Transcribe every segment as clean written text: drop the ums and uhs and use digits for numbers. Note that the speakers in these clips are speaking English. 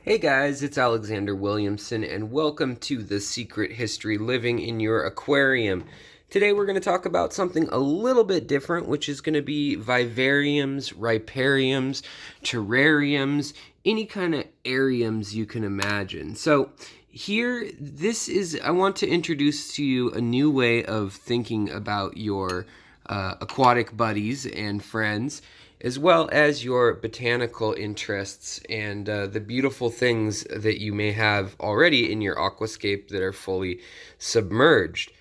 Hey guys, it's Alexander Williamson, and welcome to The Secret History Living in Your Aquarium. Today we're going to talk about something a little bit different, which is going to be vivariums, ripariums, terrariums, any kind of ariums you can imagine. So here, I want to introduce to you a new way of thinking about your aquatic buddies and friends, as well as your botanical interests and the beautiful things that you may have already in your aquascape that are fully submerged.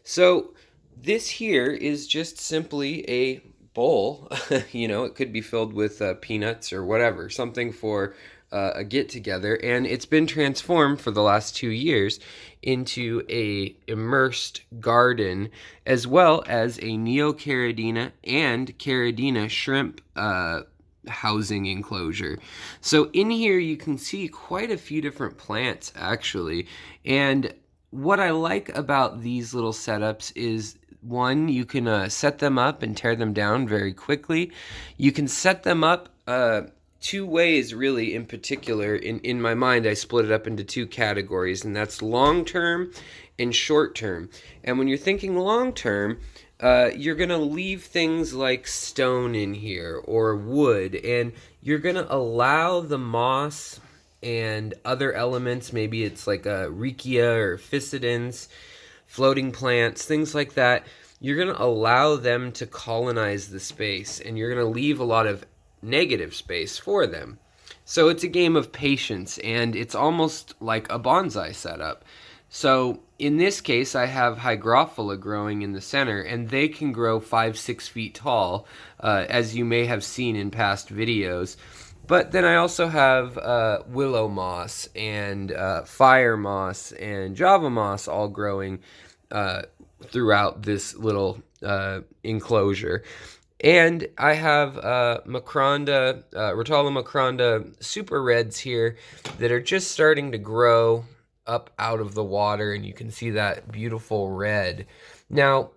So this here is just simply a bowl. It could be filled with peanuts or whatever, something for a get-together, and it's been transformed for the last 2 years into a immersed garden, as well as a neocaridina and caridina shrimp housing enclosure. So in here you can see quite a few different plants actually, and what I like about these little setups is, one, you can set them up and tear them down very quickly. You can set them up two ways, really, in particular. In my mind, I split it up into two categories, and that's long-term and short-term. And when you're thinking long-term, you're going to leave things like stone in here or wood, and you're going to allow the moss and other elements, maybe it's like a riccia or physidens, floating plants, things like that. You're going to allow them to colonize the space, and you're going to leave a lot of negative space for them. So it's a game of patience, and it's almost like a bonsai setup. So in this case, I have hygrophila growing in the center, and they can grow 5-6 feet tall, as you may have seen in past videos. But then I also have willow moss and fire moss and java moss all growing throughout this little enclosure. And I have Rotala macronda super reds here that are just starting to grow up out of the water, and you can see that beautiful red. Now,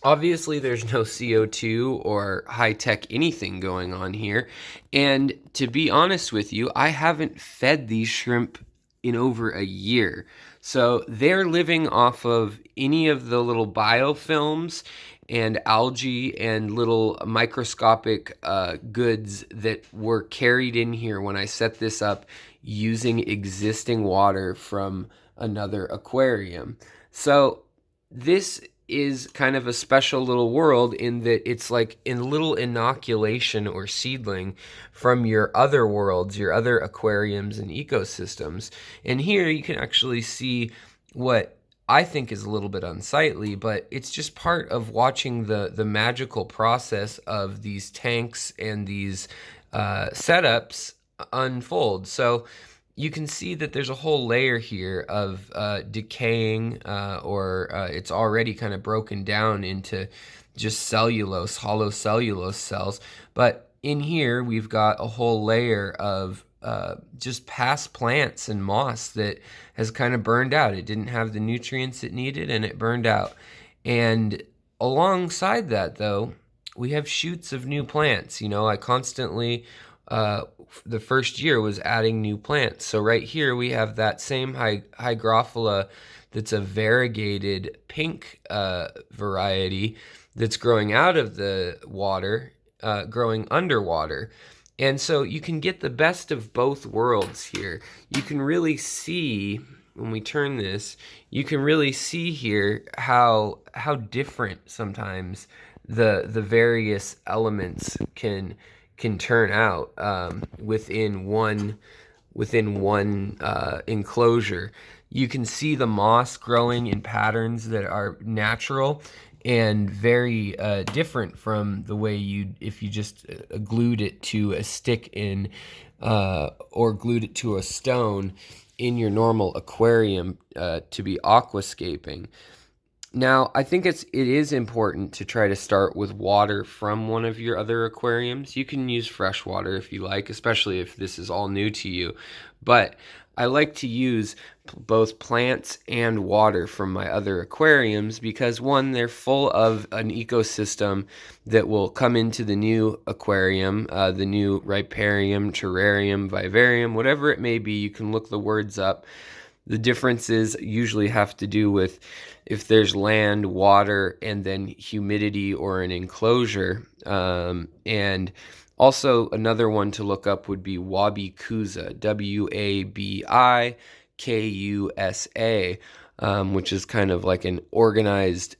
obviously, there's no CO2 or high-tech anything going on here. And to be honest with you, I haven't fed these shrimp in over a year. So they're living off of any of the little biofilms and algae and little microscopic goods that were carried in here when I set this up using existing water from another aquarium. So this is kind of a special little world in that it's like a little inoculation or seedling from your other worlds, your other aquariums and ecosystems. And here you can actually see what I think is a little bit unsightly, but it's just part of watching the magical process of these tanks and these setups unfold. So you can see that there's a whole layer here of decaying, or it's already kind of broken down into just cellulose, hollow cellulose cells. But in here, we've got a whole layer of just past plants and moss that has kind of burned out. It didn't have the nutrients it needed, and it burned out. And alongside that, though, we have shoots of new plants. I constantly the first year was adding new plants. So right here we have that same hygrophila that's a variegated pink variety that's growing out of the water, growing underwater. And so you can get the best of both worlds here. You can really see, when we turn this, you can really see here how different sometimes the various elements can turn out within one enclosure. You can see the moss growing in patterns that are natural and very different from the way if you just glued it to a stick or glued it to a stone in your normal aquarium to be aquascaping. Now, I think it is important to try to start with water from one of your other aquariums. You can use fresh water if you like, especially if this is all new to you. But I like to use both plants and water from my other aquariums because, one, they're full of an ecosystem that will come into the new aquarium, the new riparium, terrarium, vivarium, whatever it may be. You can look the words up. The differences usually have to do with if there's land, water, and then humidity or an enclosure. And also another one to look up would be Wabikusa, Wabikusa, which is kind of like an organized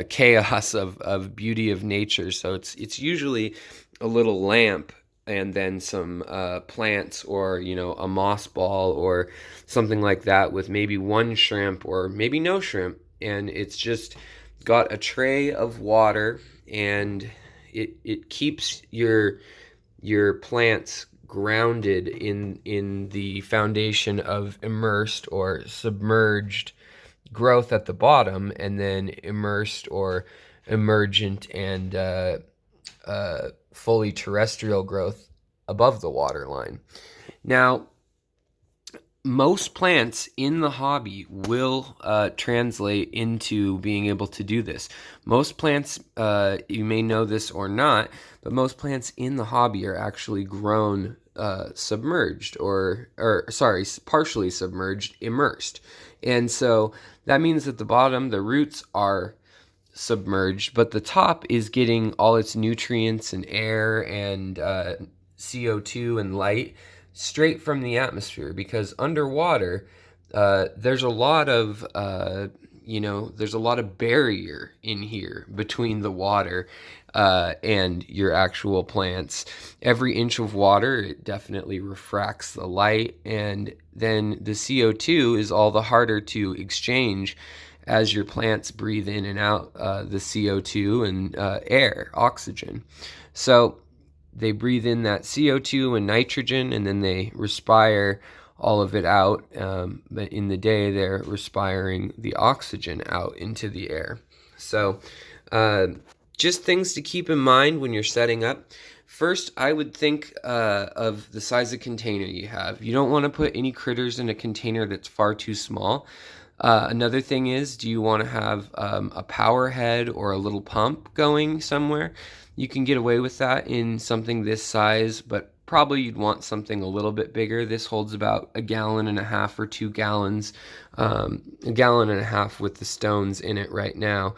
chaos of beauty of nature. So it's usually a little lamp and then some plants or, a moss ball or something like that with maybe one shrimp or maybe no shrimp. And it's just got a tray of water, and it keeps your plants grounded in the foundation of immersed or submerged growth at the bottom, and then immersed or emergent and fully terrestrial growth above the water line. Now, most plants in the hobby will translate into being able to do this. Most plants, you may know this or not, but most plants in the hobby are actually grown submerged partially submerged, immersed. And so that means that the bottom, the roots are submerged, but the top is getting all its nutrients and air and CO2 and light straight from the atmosphere, because underwater there's a lot of barrier in here between the water and your actual plants. Every inch of water, it definitely refracts the light, and then the CO2 is all the harder to exchange as your plants breathe in and out the CO2 and air, oxygen. So they breathe in that CO2 and nitrogen, and then they respire all of it out. But in the day, they're respiring the oxygen out into the air. So just things to keep in mind when you're setting up. First, I would think of the size of container you have. You don't want to put any critters in a container that's far too small. Another thing is, do you want to have a power head or a little pump going somewhere? You can get away with that in something this size, but probably you'd want something a little bit bigger. This holds about 1.5 gallons or 2 gallons, 1.5 gallons with the stones in it right now.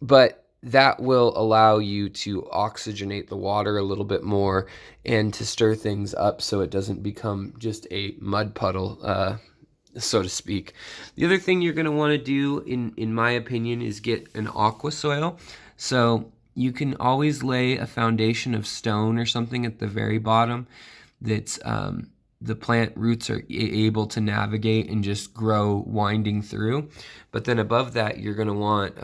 But that will allow you to oxygenate the water a little bit more and to stir things up so it doesn't become just a mud puddle, so to speak. The other thing you're going to want to do, in my opinion, is get an aquasoil. So you can always lay a foundation of stone or something at the very bottom that's the plant roots are able to navigate and just grow winding through. But then above that, you're going to want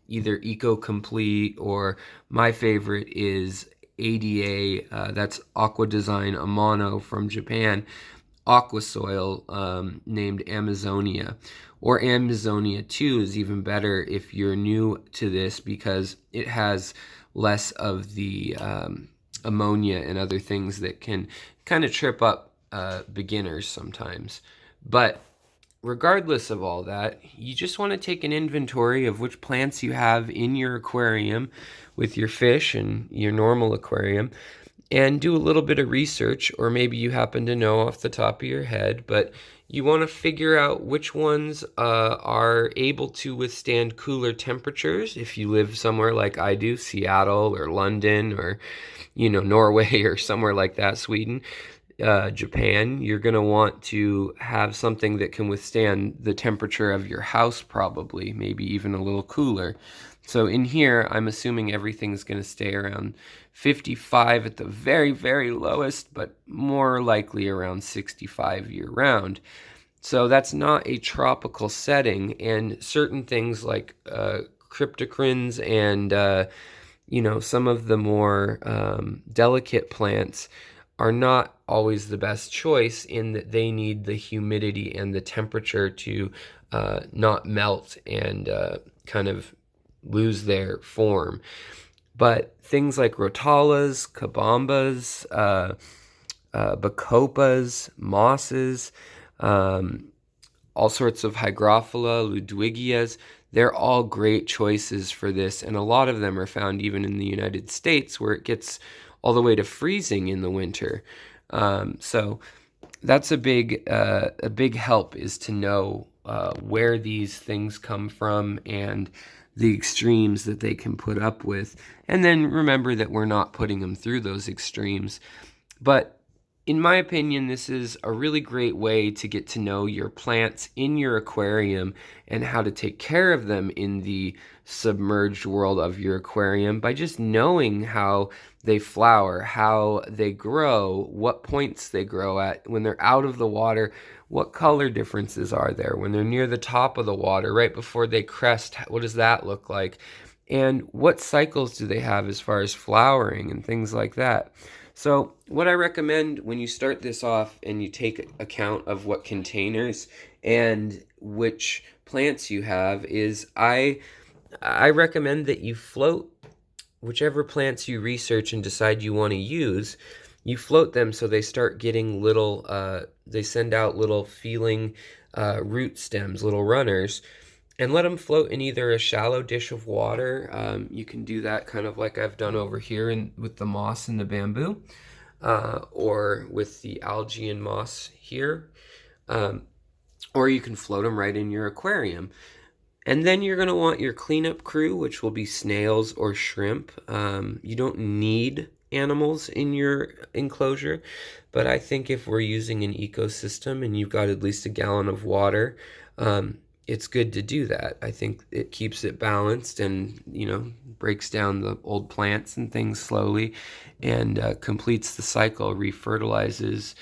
either Eco Complete, or my favorite is ADA, that's Aqua Design Amano from Japan, aquasoil named Amazonia. Or Amazonia 2 is even better if you're new to this, because it has less of the ammonia and other things that can kind of trip up beginners sometimes. But regardless of all that, you just want to take an inventory of which plants you have in your aquarium with your fish and your normal aquarium, and do a little bit of research, or maybe you happen to know off the top of your head, but you want to figure out which ones are able to withstand cooler temperatures. If you live somewhere like I do, Seattle or London or, Norway or somewhere like that, Sweden, Japan, you're going to want to have something that can withstand the temperature of your house, probably, maybe even a little cooler. So in here, I'm assuming everything's going to stay around 55 at the very, very lowest, but more likely around 65 year-round. So that's not a tropical setting, and certain things like cryptocrines and, some of the more delicate plants are not always the best choice, in that they need the humidity and the temperature to not melt and kind of lose their form. But things like rotalas, kabambas, bacopas, mosses, all sorts of hygrophila, ludwigias, they're all great choices for this, and a lot of them are found even in the United States, where it gets all the way to freezing in the winter. So that's a big help, is to know where these things come from and the extremes that they can put up with. And then remember that we're not putting them through those extremes. But in my opinion, this is a really great way to get to know your plants in your aquarium and how to take care of them in the submerged world of your aquarium by just knowing how they flower, how they grow, what points they grow at. When they're out of the water, what color differences are there? When they're near the top of the water, right before they crest, what does that look like? And what cycles do they have as far as flowering and things like that? So what I recommend when you start this off and you take account of what containers and which plants you have is I recommend that you float whichever plants you research and decide you want to use. You float them so they start getting little, they send out little feeling root stems, little runners, and let them float in either a shallow dish of water. You can do that kind of like I've done over here with the moss and the bamboo, or with the algae and moss here. Or you can float them right in your aquarium. And then you're going to want your cleanup crew, which will be snails or shrimp. You don't need animals in your enclosure, but I think if we're using an ecosystem and you've got at least a gallon of water, it's good to do that. I think it keeps it balanced and, breaks down the old plants and things slowly and completes the cycle, refertilizes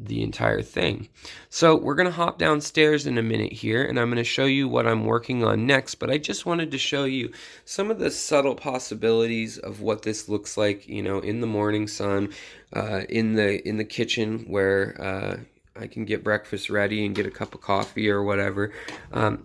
the entire thing. So we're going to hop downstairs in a minute here, and I'm going to show you what I'm working on next, but I just wanted to show you some of the subtle possibilities of what this looks like, in the morning sun, in the kitchen where I can get breakfast ready and get a cup of coffee or whatever.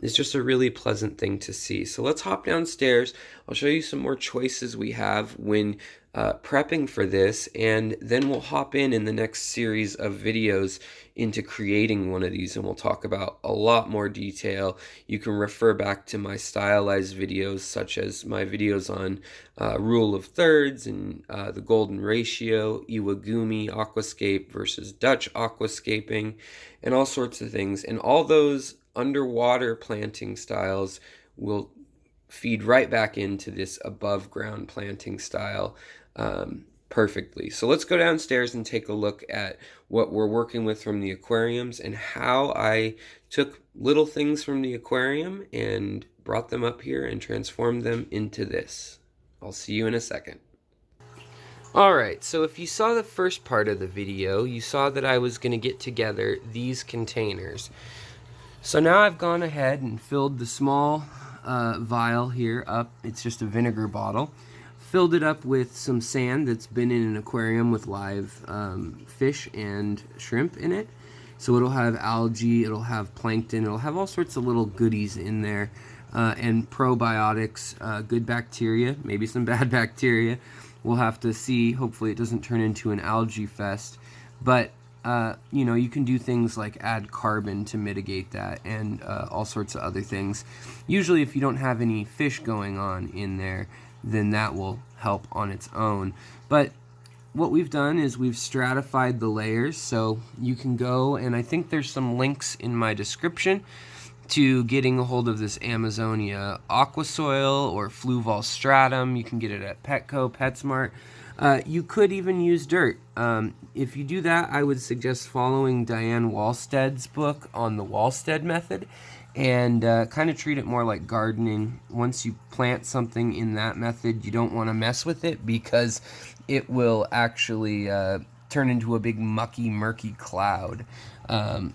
It's just a really pleasant thing to see. So let's hop downstairs. I'll show you some more choices we have when prepping for this, and then we'll hop in the next series of videos into creating one of these, and we'll talk about a lot more detail. You can refer back to my stylized videos, such as my videos on rule of thirds and the golden ratio, Iwagumi aquascape versus Dutch aquascaping, and all sorts of things. And all those underwater planting styles will feed right back into this above ground planting style perfectly. So let's go downstairs and take a look at what we're working with from the aquariums and how I took little things from the aquarium and brought them up here and transformed them into this. I'll see you in a second. Alright, so if you saw the first part of the video, you saw that I was going to get together these containers. So now I've gone ahead and filled the small vial here up. It's just a vinegar bottle. Filled it up with some sand that's been in an aquarium with live fish and shrimp in it. So it'll have algae, it'll have plankton, it'll have all sorts of little goodies in there, and probiotics, good bacteria, maybe some bad bacteria. We'll have to see. Hopefully it doesn't turn into an algae fest. But you can do things like add carbon to mitigate that, and all sorts of other things. Usually if you don't have any fish going on in there, then that will help on its own. But what we've done is we've stratified the layers, so you can go, and I think there's some links in my description to getting a hold of this Amazonia aquasoil or fluval stratum. You can get it at Petco, PetSmart. You could even use dirt. If you do that, I would suggest following Diane Walsted's book on the Walsted method, and kind of treat it more like gardening. Once you plant something in that method, you don't want to mess with it because it will actually turn into a big mucky, murky cloud.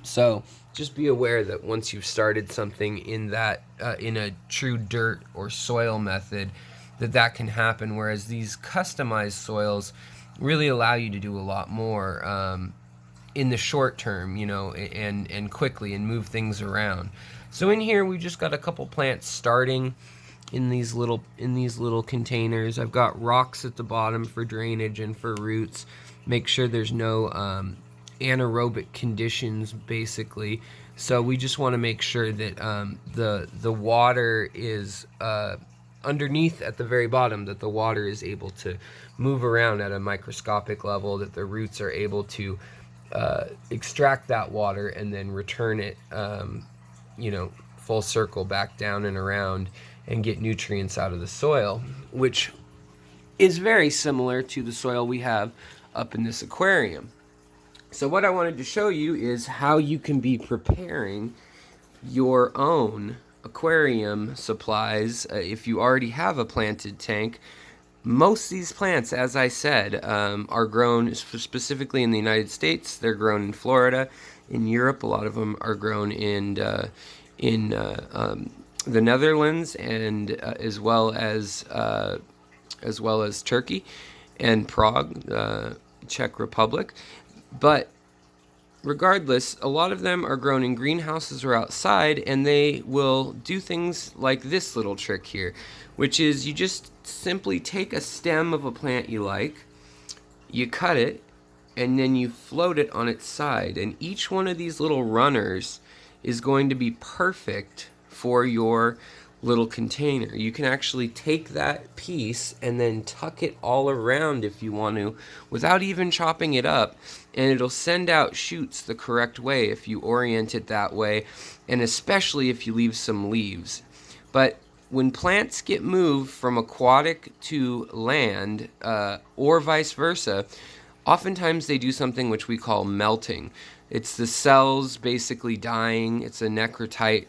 So just be aware that once you've started something in that in a true dirt or soil method, that can happen, whereas these customized soils really allow you to do a lot more in the short term, you know, and quickly and move things around. So in here we just got a couple plants starting in these little containers. I've got rocks at the bottom for drainage and for roots. Make sure there's no anaerobic conditions, basically. So we just want to make sure that the water is underneath at the very bottom, that the water is able to move around at a microscopic level, that the roots are able to extract that water and then return it, you know, full circle back down and around and get nutrients out of the soil, which is very similar to the soil we have up in this aquarium. So what I wanted to show you is how you can be preparing your own aquarium supplies if you already have a planted tank. Most of these plants, as I said, are grown specifically in the United States. They're grown in Florida. In Europe, a lot of them are grown in the Netherlands, and as well as Turkey and Prague, Czech Republic. But regardless, a lot of them are grown in greenhouses or outside, and they will do things like this little trick here, which is you just simply take a stem of a plant you like, you cut it, and then you float it on its side. And each one of these little runners is going to be perfect for your little container. You can actually take that piece and then tuck it all around if you want to, without even chopping it up, and it'll send out shoots the correct way if you orient it that way, and especially if you leave some leaves. But when plants get moved from aquatic to land, or vice versa, oftentimes they do something which we call melting. It's the cells basically dying. It's a necrotitis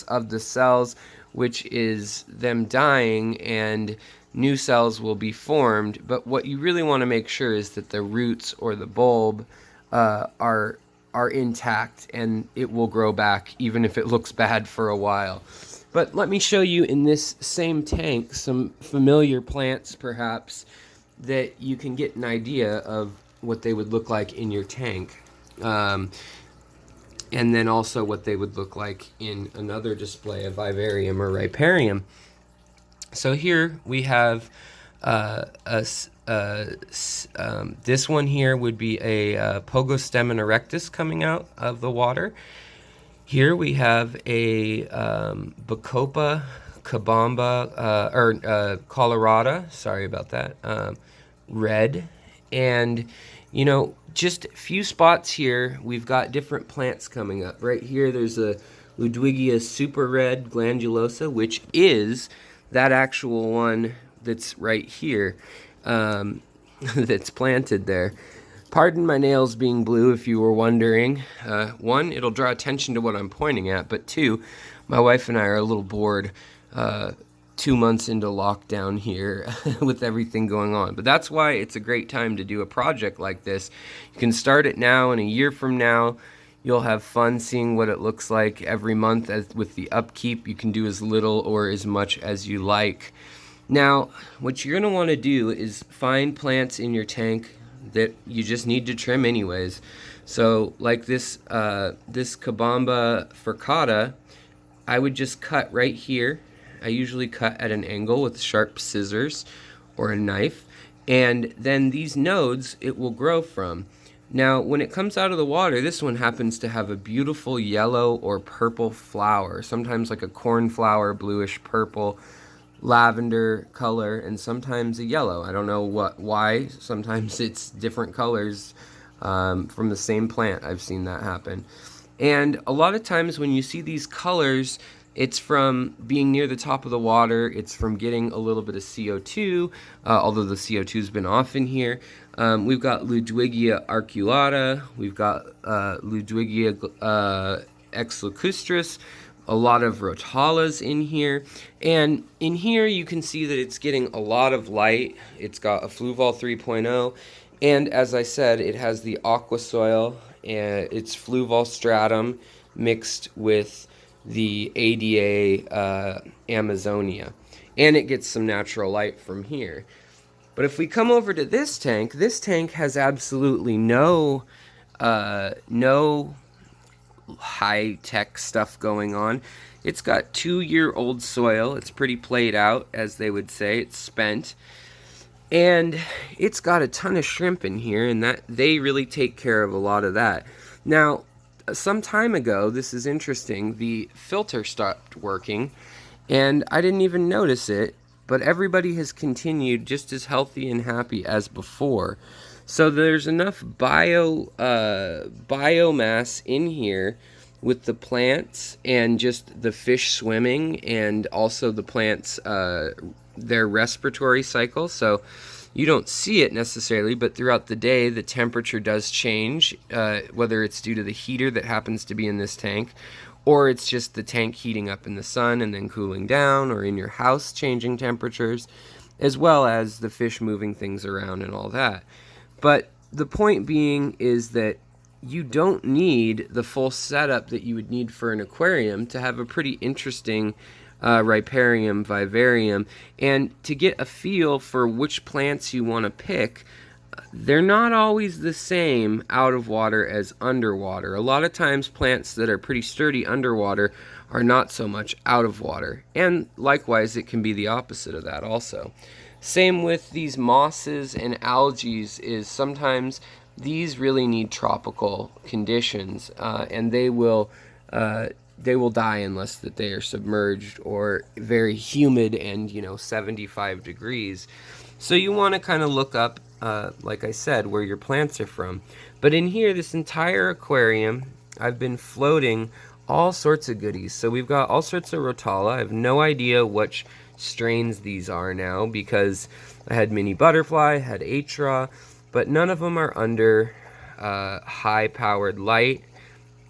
of the cells, which is them dying, and new cells will be formed. But what you really want to make sure is that the roots or the bulb are intact, and it will grow back even if it looks bad for a while. But let me show you in this same tank some familiar plants, perhaps, that you can get an idea of what they would look like in your tank. And then also what they would look like in another display, a vivarium or riparium. So here we have this one here would be a Pogostemon erectus coming out of the water. Here we have a Bacopa cabamba, colorata, sorry about that, red. And, you know, just a few spots here, we've got different plants coming up. Right here, there's a Ludwigia super red glandulosa, which is that actual one that's right here, that's planted there. Pardon my nails being blue if you were wondering. One, it'll draw attention to what I'm pointing at, but two, my wife and I are a little bored 2 months into lockdown here with everything going on. But that's why it's a great time to do a project like this. You can start it now, and a year from now, you'll have fun seeing what it looks like every month. With the upkeep, you can do as little or as much as you like. Now, what you're going to want to do is find plants in your tank that you just need to trim anyways. So like this Cabamba furcata, I would just cut right here. I usually cut at an angle with sharp scissors or a knife, and then these nodes it will grow from. Now, when it comes out of the water, this one happens to have a beautiful yellow or purple flower, sometimes like a cornflower, bluish purple, lavender color, and sometimes a yellow. I don't know why. Sometimes it's different colors from the same plant. I've seen that happen. And a lot of times when you see these colors, it's from being near the top of the water. It's from getting a little bit of CO2, although the CO2's been off in here. We've got Ludwigia arculata. We've got Ludwigia exlacustris. A lot of rotalas in here. And in here you can see that it's getting a lot of light. It's got a Fluval 3.0. And as I said, it has the aquasoil, and it's Fluval stratum mixed with the ADA Amazonia, and it gets some natural light from here. But if we come over to this tank has absolutely no high-tech stuff going on. It's got 2-year-old soil. It's pretty played out, as they would say. It's spent. And it's got a ton of shrimp in here, and that they really take care of a lot of that. Now, some time ago, this is interesting, the filter stopped working, and I didn't even notice it, but everybody has continued just as healthy and happy as before. So there's enough biomass in here with the plants and just the fish swimming, and also the plants, their respiratory cycle. So you don't see it necessarily, but throughout the day the temperature does change, whether it's due to the heater that happens to be in this tank, or it's just the tank heating up in the sun and then cooling down, or in your house changing temperatures, as well as the fish moving things around and all that. But the point being is that you don't need the full setup that you would need for an aquarium to have a pretty interesting riparium, vivarium. And to get a feel for which plants you want to pick, they're not always the same out of water as underwater. A lot of times plants that are pretty sturdy underwater are not so much out of water. And likewise, it can be the opposite of that also. Same with these mosses and algae, is sometimes these really need tropical conditions, and they will die unless that they are submerged or very humid and 75 degrees. So you want to kind of look up, like I said, where your plants are from. But in here, this entire aquarium, I've been floating all sorts of goodies. So we've got all sorts of rotala. I have no idea which strains these are now, because I had mini butterfly, had atra, but none of them are under high-powered light,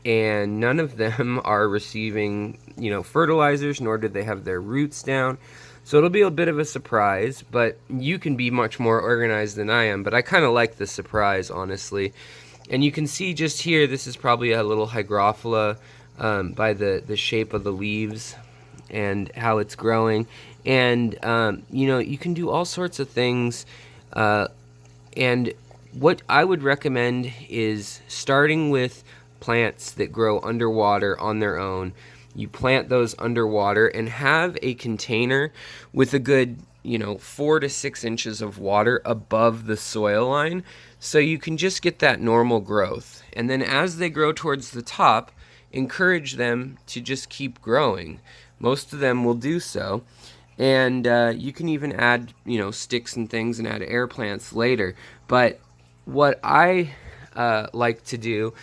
and none of them are receiving fertilizers, nor did they have their roots down. So it'll be a bit of a surprise, but you can be much more organized than I am. But I kind of like the surprise, honestly. And you can see just here, this is probably a little hygrophila by the shape of the leaves and how it's growing. And you can do all sorts of things. And what I would recommend is starting with plants that grow underwater on their own. You plant those underwater and have a container with a good 4 to 6 inches of water above the soil line, so you can just get that normal growth. And then as they grow towards the top, encourage them to just keep growing. Most of them will do so. And you can even add sticks and things and add air plants later. But what I like to do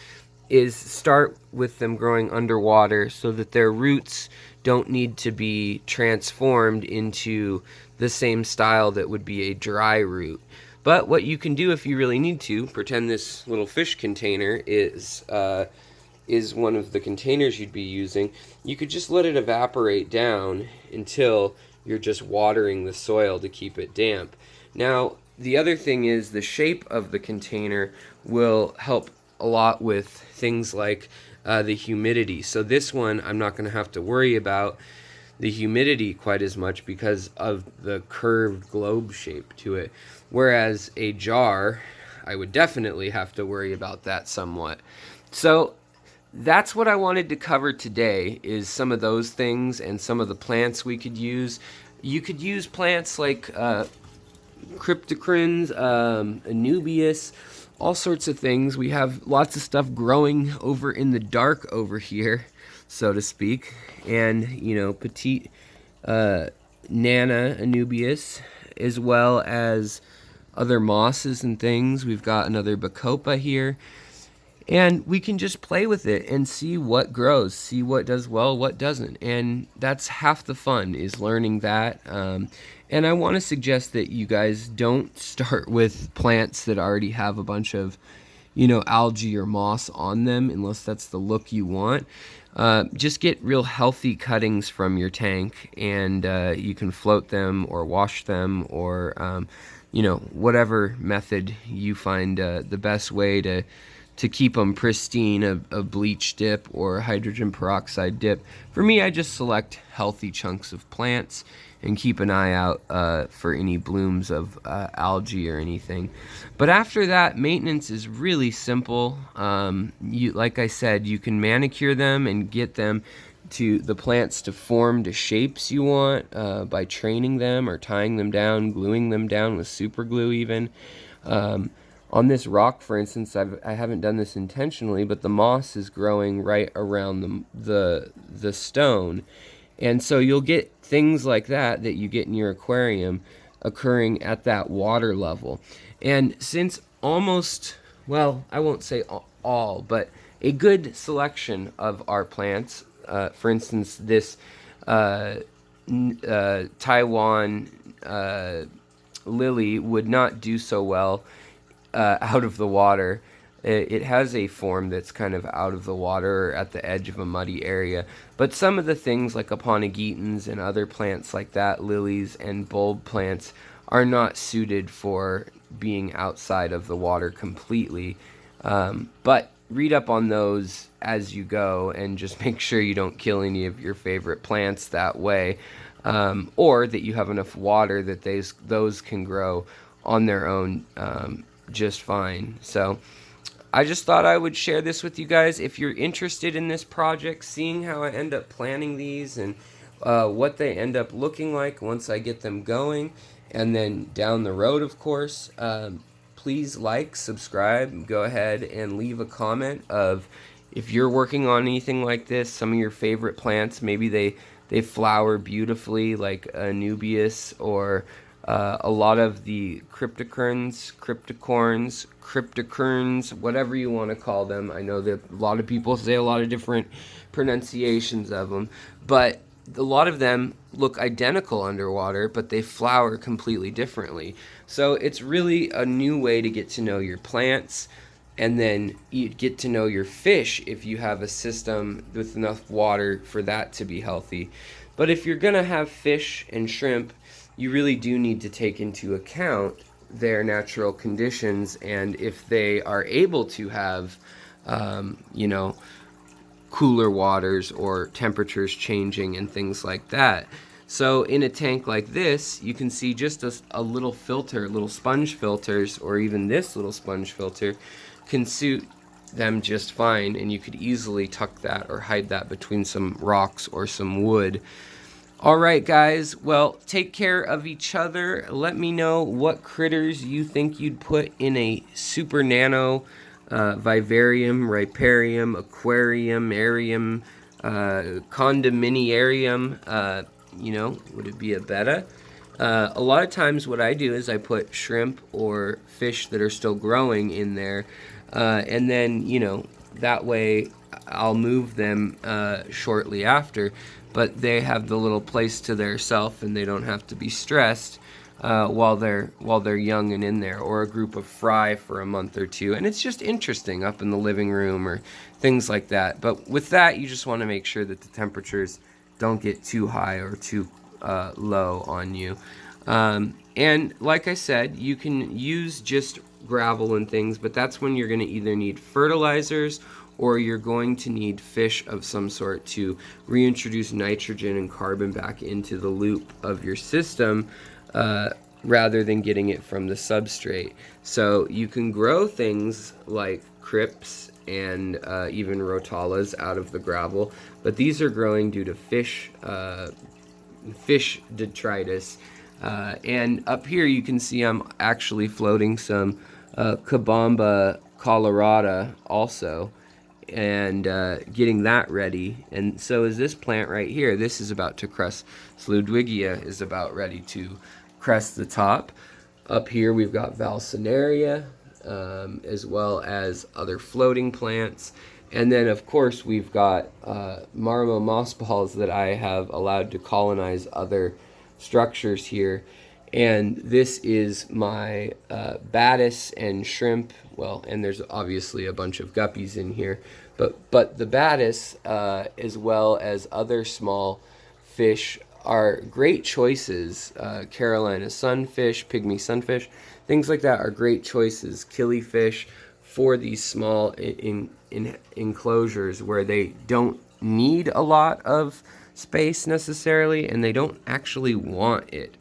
is start with them growing underwater so that their roots don't need to be transformed into the same style that would be a dry root. But what you can do if you really need to, pretend this little fish container is one of the containers you'd be using, you could just let it evaporate down until you're just watering the soil to keep it damp. Now, the other thing is the shape of the container will help a lot with things like the humidity. So this one, I'm not going to have to worry about the humidity quite as much because of the curved globe shape to it. Whereas a jar, I would definitely have to worry about that somewhat. So that's what I wanted to cover today, is some of those things and some of the plants we could use. You could use plants like cryptocrines, Anubias, all sorts of things. We have lots of stuff growing over in the dark over here, so to speak. And, petite Nana Anubias, as well as other mosses and things. We've got another Bacopa here. And we can just play with it and see what grows, see what does well, what doesn't. And that's half the fun, is learning that. And I want to suggest that you guys don't start with plants that already have a bunch of, algae or moss on them, unless that's the look you want. Just get real healthy cuttings from your tank, and you can float them or wash them, or, whatever method you find the best way to to keep them pristine, a bleach dip or hydrogen peroxide dip. For me, I just select healthy chunks of plants and keep an eye out for any blooms of algae or anything. But after that, maintenance is really simple. Like I said, you can manicure them and get them to the plants to form to shapes you want by training them or tying them down, gluing them down with super glue even. On this rock, for instance, I haven't done this intentionally, but the moss is growing right around the stone. And so you'll get things like that you get in your aquarium occurring at that water level. And since almost, well, I won't say all, but a good selection of our plants, for instance, this Taiwan lily would not do so well out of the water. It has a form that's kind of out of the water or at the edge of a muddy area. But some of the things like aponegitans and other plants like that, lilies and bulb plants, are not suited for being outside of the water completely. But read up on those as you go and just make sure you don't kill any of your favorite plants that way. Or that you have enough water that those can grow on their own just fine. So I just thought I would share this with you guys. If you're interested in this project, seeing how I end up planning these and what they end up looking like once I get them going, and then down the road, of course, please like, subscribe, go ahead and leave a comment of if you're working on anything like this, some of your favorite plants, maybe they flower beautifully like Anubias or a lot of the cryptocorns, whatever you want to call them. I know that a lot of people say a lot of different pronunciations of them, but a lot of them look identical underwater, but they flower completely differently. So it's really a new way to get to know your plants, and then you get to know your fish if you have a system with enough water for that to be healthy. But if you're going to have fish and shrimp, you really do need to take into account their natural conditions, and if they are able to have, cooler waters or temperatures changing and things like that. So in a tank like this, you can see just a little filter, little sponge filters, or even this little sponge filter can suit them just fine, and you could easily tuck that or hide that between some rocks or some wood. All right, guys, well, take care of each other. Let me know what critters you think you'd put in a super nano vivarium, riparium, aquarium, arium, condominiarium. Would it be a betta? A lot of times what I do is I put shrimp or fish that are still growing in there, and then, that way I'll move them shortly after, but they have the little place to their self and they don't have to be stressed while they're young and in there, or a group of fry for a month or two. And it's just interesting up in the living room or things like that. But with that, you just want to make sure that the temperatures don't get too high or too low on you. And like I said, you can use just gravel and things, but that's when you're going to either need fertilizers or you're going to need fish of some sort to reintroduce nitrogen and carbon back into the loop of your system, rather than getting it from the substrate. So you can grow things like crypts and even rotalas out of the gravel, but these are growing due to fish detritus. And up here you can see I'm actually floating some Cabamba colorata also, and getting that ready. And so is this plant right here. This is about to crest. Ludwigia is about ready to crest the top. Up here we've got Valsinaria, as well as other floating plants. And then of course we've got marmo moss balls that I have allowed to colonize other structures here. And this is my batis and shrimp. Well, and there's obviously a bunch of guppies in here, but the batis, as well as other small fish, are great choices. Carolina sunfish, pygmy sunfish, things like that are great choices. Killifish, for these small enclosures where they don't need a lot of space necessarily, and they don't actually want it.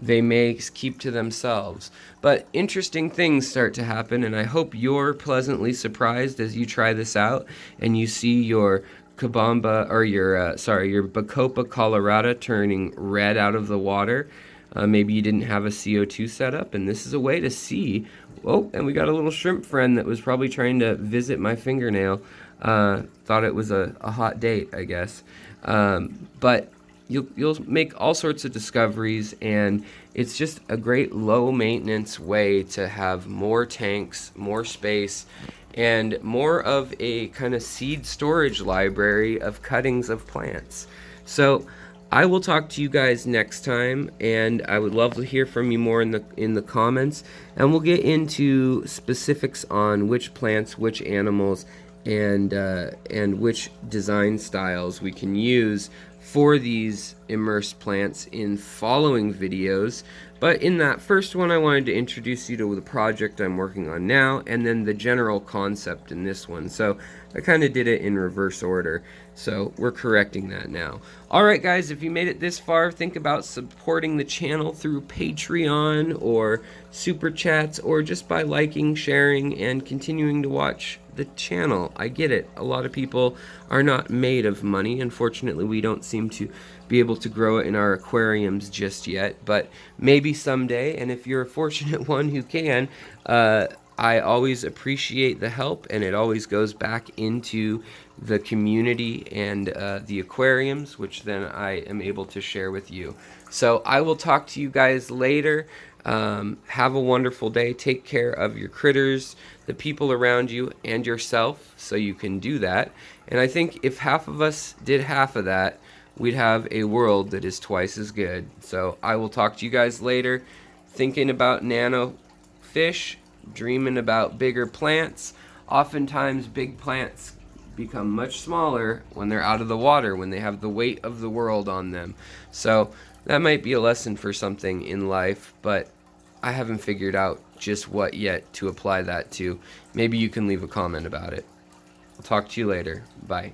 They may keep to themselves. But interesting things start to happen, and I hope you're pleasantly surprised as you try this out and you see your Kabamba, or your Bacopa colorata turning red out of the water. Maybe you didn't have a CO2 setup, and this is a way to see. Oh, and we got a little shrimp friend that was probably trying to visit my fingernail. Thought it was a hot date, I guess. But you'll make all sorts of discoveries, and it's just a great low maintenance way to have more tanks, more space, and more of a kind of seed storage library of cuttings of plants. So I will talk to you guys next time, and I would love to hear from you more in the comments, and we'll get into specifics on which plants, which animals, and which design styles we can use for these immersed plants in following videos. But in that first one, I wanted to introduce you to the project I'm working on now, and then the general concept in this one. So I kind of did it in reverse order, so we're correcting that now. Alright guys, if you made it this far, think about supporting the channel through Patreon or Super Chats, or just by liking, sharing, and continuing to watch the channel. I get it. A lot of people are not made of money. Unfortunately, we don't seem to be able to grow it in our aquariums just yet, but maybe someday. And if you're a fortunate one who can, I always appreciate the help, and it always goes back into the community and the aquariums, which then I am able to share with you. So I will talk to you guys later. Have a wonderful day. Take care of your critters, the people around you, and yourself, so you can do that. And I think if half of us did half of that, we'd have a world that is twice as good. So I will talk to you guys later. Thinking about nano fish, dreaming about bigger plants. Oftentimes big plants become much smaller when they're out of the water, when they have the weight of the world on them. So that might be a lesson for something in life, but I haven't figured out just what yet to apply that to. Maybe you can leave a comment about it. I'll talk to you later. Bye.